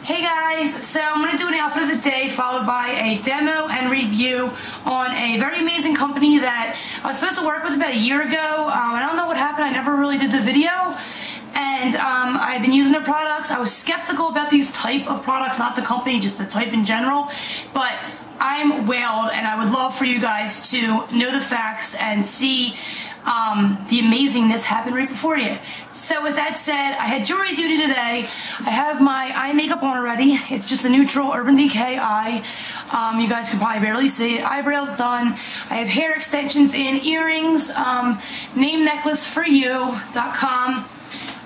Hey guys, so I'm going to do an outfit of the day followed by a demo and review on a very amazing company that I was supposed to work with about a year ago. I don't know what happened, I never really did the video, and I've been using their products. I was skeptical about these type of products, not the company, just the type in general, but I'm whaled and I would love for you guys to know the facts and see the amazingness happen right before you. So with that said, I had jury duty today. I have my eye makeup on already. It's just a neutral Urban Decay eye. You guys can probably barely see it. Eyebrows done. I have hair extensions in, earrings, namelessforYou.com.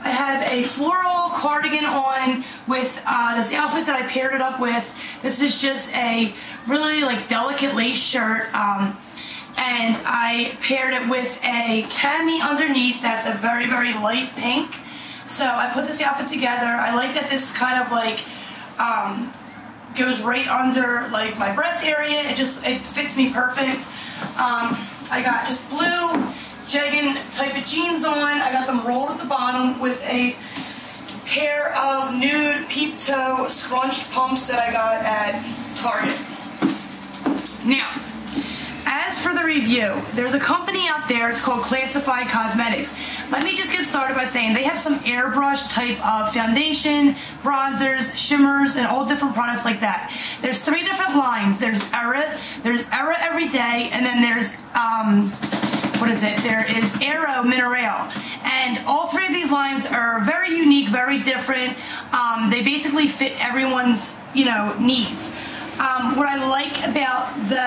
I have a floral cardigan on with this outfit that I paired it up with. This is just a really delicate lace shirt. And I paired it with a cami underneath that's a very, very light pink. So I put this outfit together. I like that this kind of goes right under my breast area. It fits me perfect. I got just blue jegging type of jeans on. I got them rolled at the bottom with a pair of nude peep toe scrunched pumps that I got at Target. Now, as for the review, there's a company out there, it's called Classified Cosmetics. Let me just get started by saying they have some airbrush type of foundation, bronzers, shimmers, and all different products like that. There's 3 different lines. There's Era Everyday, and then there's, there is Aero Mineral. And all 3 of these lines are very unique, very different. They basically fit everyone's, needs. What I like about the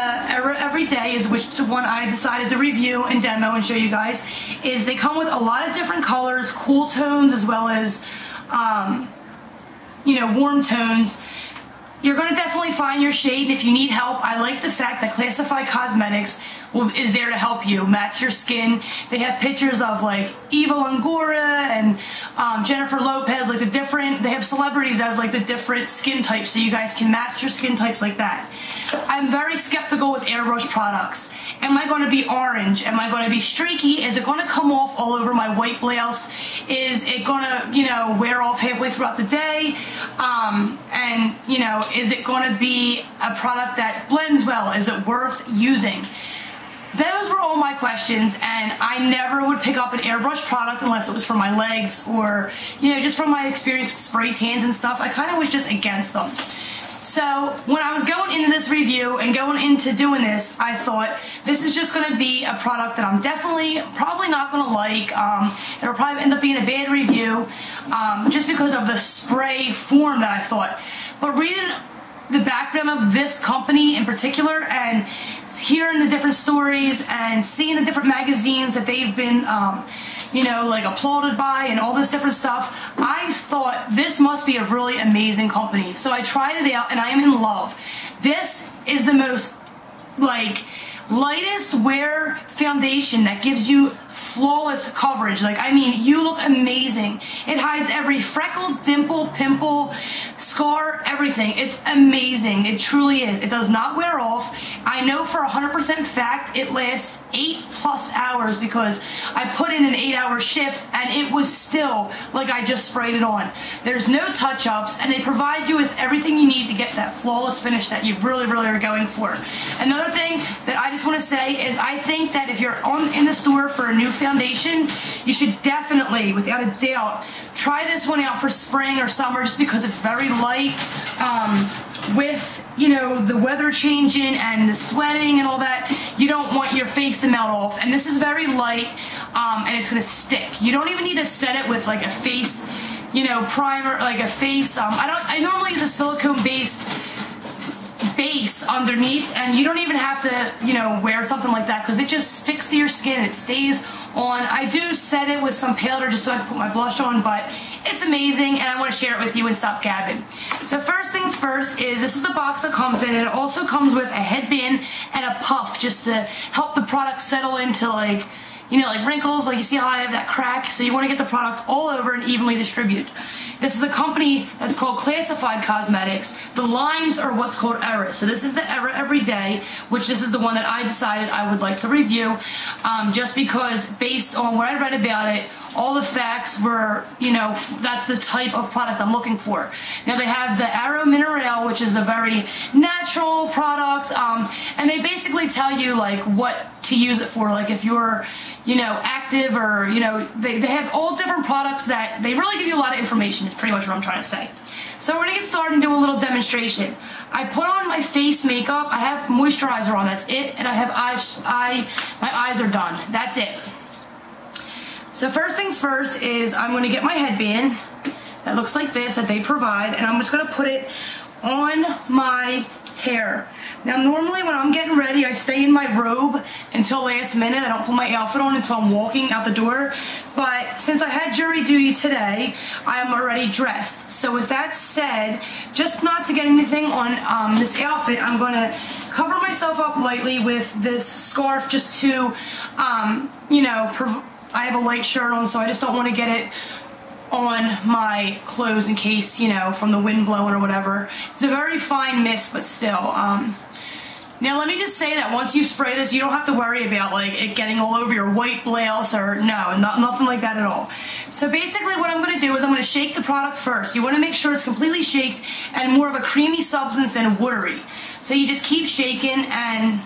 Everyday is, which is one I decided to review and demo and show you guys, is they come with a lot of different colors, cool tones as well as, warm tones. You're going to definitely find your shade, and if you need help, I like the fact that Classified Cosmetics is there to help you match your skin. They have pictures of Eva Longoria and Jennifer Lopez, they have celebrities as the different skin types, so you guys can match your skin types like that. I'm very skeptical with airbrush products. Am I going to be orange? Am I going to be streaky? Is it going to come off all over my white blouse? Is it going to, wear off halfway throughout the day? Is it going to be a product that blends well? Is it worth using? Those were all my questions, and I never would pick up an airbrush product unless it was for my legs or, just from my experience with spray tans and stuff. I kind of was just against them. So when I was going into this review and going into doing this, I thought this is just going to be a product that I'm probably not going to like. It'll probably end up being a bad review just because of the spray form that I thought. But reading the background of this company in particular and hearing the different stories and seeing the different magazines that they've been applauded by and all this different stuff, I thought this must be a really amazing company. So I tried it out and I am in love. This is the most lightest wear foundation that gives you flawless coverage. You look amazing. It hides every freckle, dimple, pimple, scar, everything. It's amazing. It truly is. It does not wear off. I know for 100% fact it lasts 8+ hours because I put in an 8-hour shift and it was still like I just sprayed it on. There's no touch-ups, and they provide you with everything you need to get that flawless finish that you really, really are going for. Another thing that I just want to say is I think that if you're in the store for a new foundation, you should definitely, without a doubt, try this one out for spring or summer just because it's very light. With the weather changing and the sweating and all that, you don't want your face to melt off. And this is very light, and it's going to stick. You don't even need to set it with a face, primer, a face. I normally use a silicone-based base underneath, and you don't even have to, wear something like that because it just sticks to your skin. It stays on. I do set it with some powder just so I can put my blush on, but it's amazing, and I want to share it with you and stop gabbing. So first things first is this is the box that comes in. It also comes with a headband and a puff just to help the product settle into you know, like wrinkles, like you see how I have that crack. So you want to get the product all over and evenly distributed. This is a company that's called Classified Cosmetics. The lines are what's called Era. So this is the Era Everyday, which this is the one that I decided I would like to review, just because based on what I read about it, all the facts were, you know, that's the type of product I'm looking for. Now they have the Arrow Mineral, which is a very natural product, and they basically tell you like what to use it for. Like if you're, you know, active, or, you know, they have all different products that they really give you a lot of information, is pretty much what I'm trying to say. So we're gonna get started and do a little demonstration. I put on my face makeup, I have moisturizer on, that's it, and I have my eyes are done, that's it. So first things first is I'm going to get my headband that looks like this that they provide, and I'm just going to put it on my hair. Now normally when I'm getting ready, I stay in my robe until last minute. I don't put my outfit on until I'm walking out the door. But since I had jury duty today, I am already dressed. So with that said, just not to get anything on this outfit, I'm going to cover myself up lightly with this scarf just to, you know, I have a light shirt on, so I just don't want to get it on my clothes in case, you know, from the wind blowing or whatever. It's a very fine mist, but still. Now let me just say that once you spray this, you don't have to worry about like it getting all over your white blouse, or nothing like that at all. So basically what I'm going to do is I'm going to shake the product first. You want to make sure it's completely shaked and more of a creamy substance than watery. So you just keep shaking, and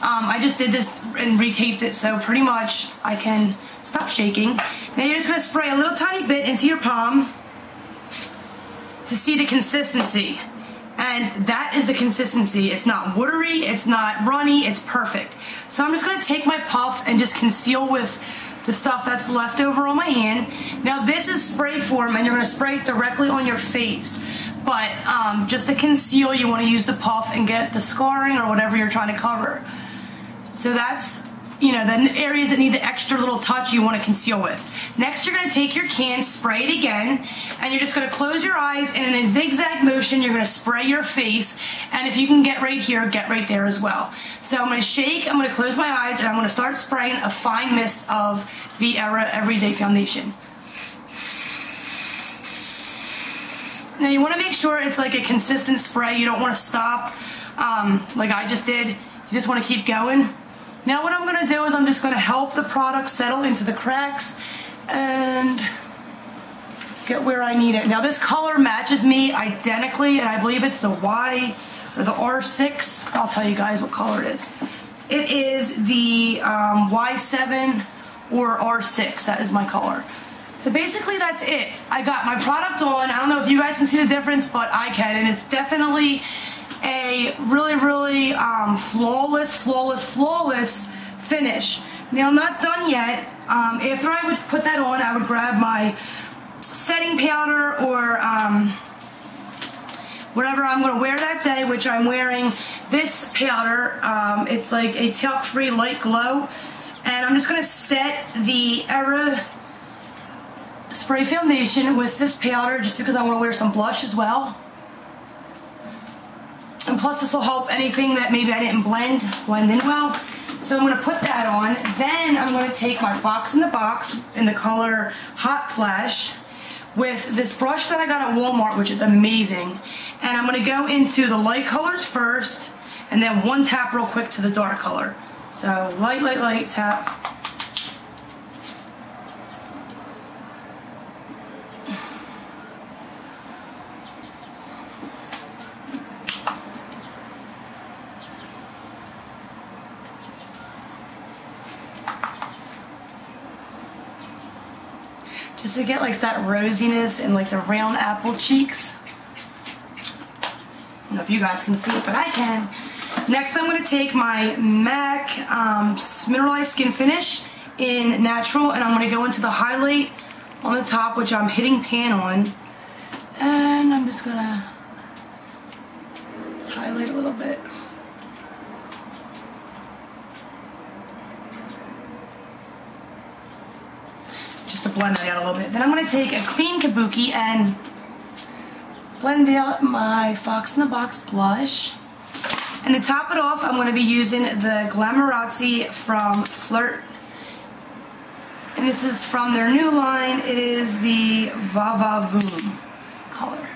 I just did this and retaped it, so pretty much I can stop shaking. Now you're just going to spray a little tiny bit into your palm to see the consistency. And that is the consistency. It's not watery, it's not runny, it's perfect. So I'm just going to take my puff and just conceal with the stuff that's left over on my hand. Now this is spray form, and you're going to spray it directly on your face. But just to conceal, you want to use the puff and get the scarring or whatever you're trying to cover. So that's, you know, the areas that need the extra little touch you want to conceal with. Next, you're going to take your can, spray it again, and you're just going to close your eyes, and in a zigzag motion, you're going to spray your face, and if you can get right here, get right there as well. So I'm going to shake, I'm going to close my eyes, and I'm going to start spraying a fine mist of the Era Everyday Foundation. Now you want to make sure it's like a consistent spray. You don't want to stop like I just did. You just want to keep going. Now what I'm going to do is I'm just going to help the product settle into the cracks and get where I need it. Now this color matches me identically, and I believe it's the Y or the R6. I'll tell you guys what color it is. It is the Y7 or R6. That is my color. So basically that's it. I got my product on. I don't know if you guys can see the difference, but I can, and it's definitely a really, really flawless finish. Now I'm not done yet. After I would put that on, I would grab my setting powder or whatever I'm going to wear that day, which I'm wearing this powder. It's like a talc-free light glow, and I'm just going to set the Era spray foundation with this powder just because I want to wear some blush as well. And plus this will help anything that maybe I didn't blend in well. So I'm going to put that on. Then I'm going to take my Fox in the Box in the color Hot Flash with this brush that I got at Walmart, which is amazing. And I'm going to go into the light colors first, and then one tap real quick to the dark color. So light tap. Just to get like that rosiness and like the round apple cheeks. I don't know if you guys can see it, but I can. Next, I'm going to take my MAC Mineralized Skin Finish in Natural, and I'm going to go into the highlight on the top, which I'm hitting pan on. And I'm just going to highlight a little bit. Just to blend it out a little bit. Then I'm going to take a clean kabuki and blend out my Fox in the Box blush. And to top it off, I'm going to be using the Glamorazzi from Flirt And this is from their new line. It is the Va Va Voom color.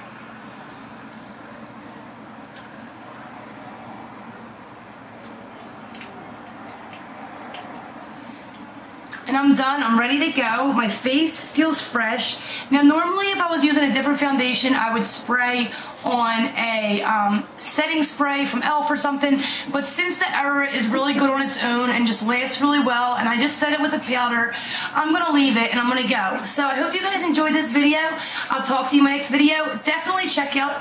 And I'm done. I'm ready to go. My face feels fresh. Now, normally if I was using a different foundation, I would spray on a setting spray from e.l.f. or something. But since the Era is really good on its own and just lasts really well, and I just set it with a powder, I'm going to leave it and I'm going to go. So I hope you guys enjoyed this video. I'll talk to you in my next video. Definitely check out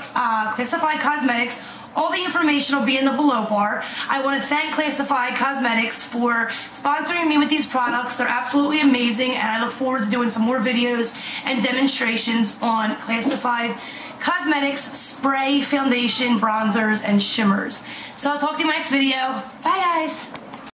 Classified Cosmetics. All the information will be in the below bar. I want to thank Classified Cosmetics for sponsoring me with these products. They're absolutely amazing, and I look forward to doing some more videos and demonstrations on Classified Cosmetics spray, foundation, bronzers, and shimmers. So I'll talk to you in my next video. Bye, guys.